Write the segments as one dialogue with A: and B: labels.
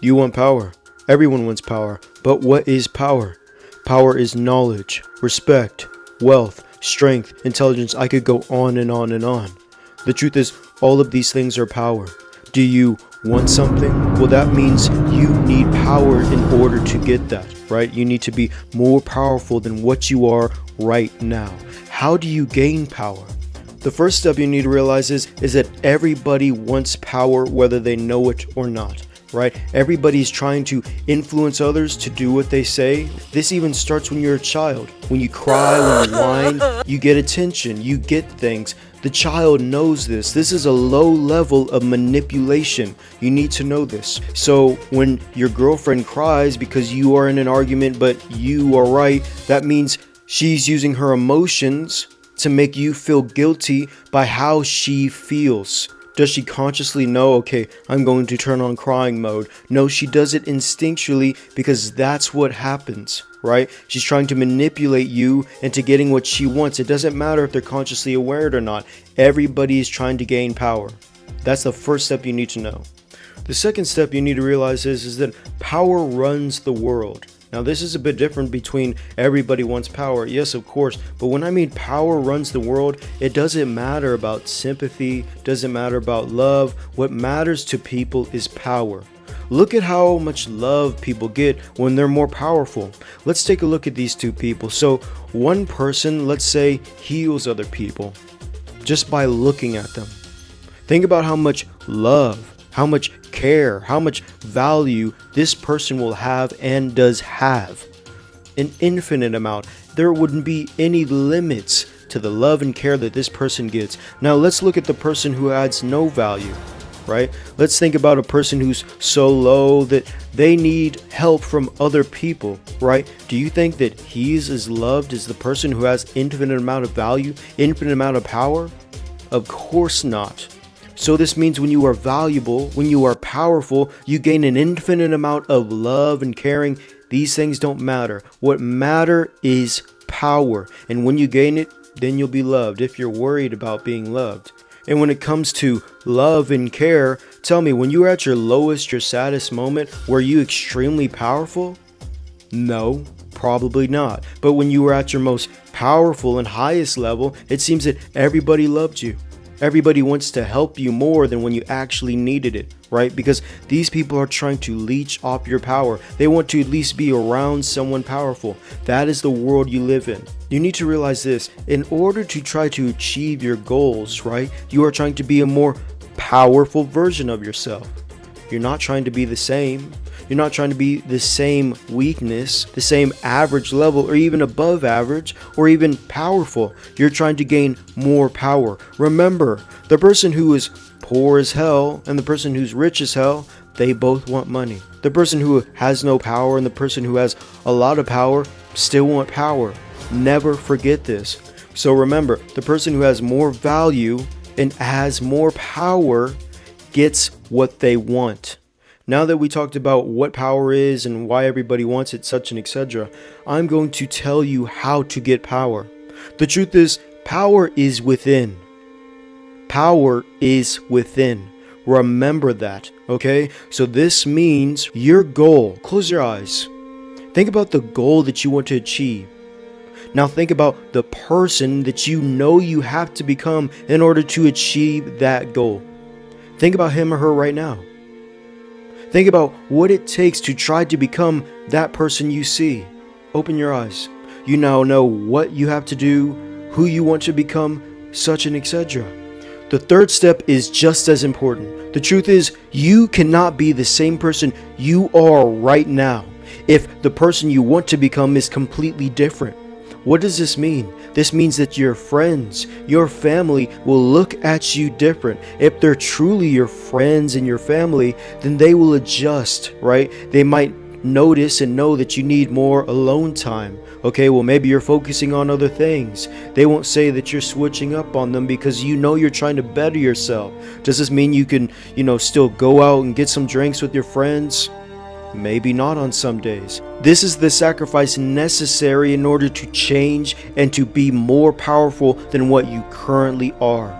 A: You want power. Everyone wants power. But what is power? Power is knowledge, respect, wealth, strength, intelligence. I could go on and on and on. The truth is, all of these things are power. Do you want something? Well, that means you need power in order to get that, right? You need to be more powerful than what you are right now. How do you gain power? The first step you need to realize is that everybody wants power, whether they know it or not. Right? Everybody's trying to influence others to do what they say. This even starts when you're a child. When you cry, when you whine, you get attention, you get things. The child knows this. This is a low level of manipulation. You need to know this. So when your girlfriend cries because you are in an argument, but you are right, that means she's using her emotions to make you feel guilty by how she feels. Does she consciously know, okay, I'm going to turn on crying mode? No, she does it instinctually because that's what happens, right? She's trying to manipulate you into getting what she wants. It doesn't matter if they're consciously aware it or not. Everybody is trying to gain power. That's the first step you need to know. The second step you need to realize is that power runs the world. Now, this is a bit different between everybody wants power. Yes, of course. But when I mean power runs the world, it doesn't matter about sympathy, doesn't matter about love. What matters to people is power. Look at how much love people get when they're more powerful. Let's take a look at these two people. So one person, let's say, heals other people just by looking at them. Think about how much love, how much care, how much value this person will have and does have. An infinite amount. There wouldn't be any limits to the love and care that this person gets. Now let's look at the person who adds no value, right? Let's think about a person who's so low that they need help from other people, right? Do you think that he's as loved as the person who has infinite amount of value, infinite amount of power? Of course not. So this means when you are valuable, when you are powerful, you gain an infinite amount of love and caring. These things don't matter. What matter is power. And when you gain it, then you'll be loved if you're worried about being loved. And when it comes to love and care, tell me, when you were at your lowest, your saddest moment, were you extremely powerful? No, probably not. But when you were at your most powerful and highest level, it seems that everybody loved you. Everybody wants to help you more than when you actually needed it, right? Because these people are trying to leech off your power. They want to at least be around someone powerful. That is the world you live in. You need to realize this. In order to try to achieve your goals, right? You are trying to be a more powerful version of yourself. You're not trying to be the same. You're not trying to be the same weakness, the same average level, or even above average, or even powerful. You're trying to gain more power. Remember, the person who is poor as hell and the person who's rich as hell, they both want money. The person who has no power and the person who has a lot of power still want power. Never forget this. So remember, the person who has more value and has more power gets what they want. Now that we talked about what power is and why everybody wants it, such and etc., I'm going to tell you how to get power. The truth is, power is within. Power is within. Remember that, okay? So this means your goal. Close your eyes. Think about the goal that you want to achieve. Now think about the person that you know you have to become in order to achieve that goal. Think about him or her right now. Think about what it takes to try to become that person you see. Open your eyes. You now know what you have to do, who you want to become, such and etc. The third step is just as important. The truth is, you cannot be the same person you are right now if the person you want to become is completely different. What does this mean? This means that your friends, your family will look at you different. If they're truly your friends and your family, then they will adjust, right? They might notice and know that you need more alone time. Okay, well, maybe you're focusing on other things. They won't say that you're switching up on them because you know you're trying to better yourself. Does this mean you can, still go out and get some drinks with your friends? Maybe not on some days. This is the sacrifice necessary in order to change and to be more powerful than what you currently are.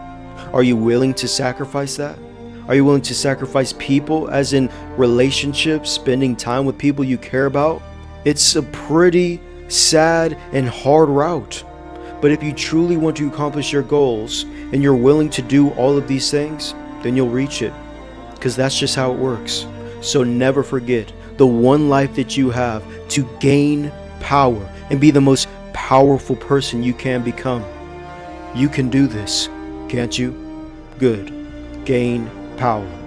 A: Are you willing to sacrifice that? Are you willing to sacrifice people, as in relationships, spending time with people you care about? It's a pretty sad and hard route. But if you truly want to accomplish your goals and you're willing to do all of these things, then you'll reach it. Because that's just how it works. So never forget the one life that you have to gain power and be the most powerful person you can become. You can do this, can't you? Good. Gain power.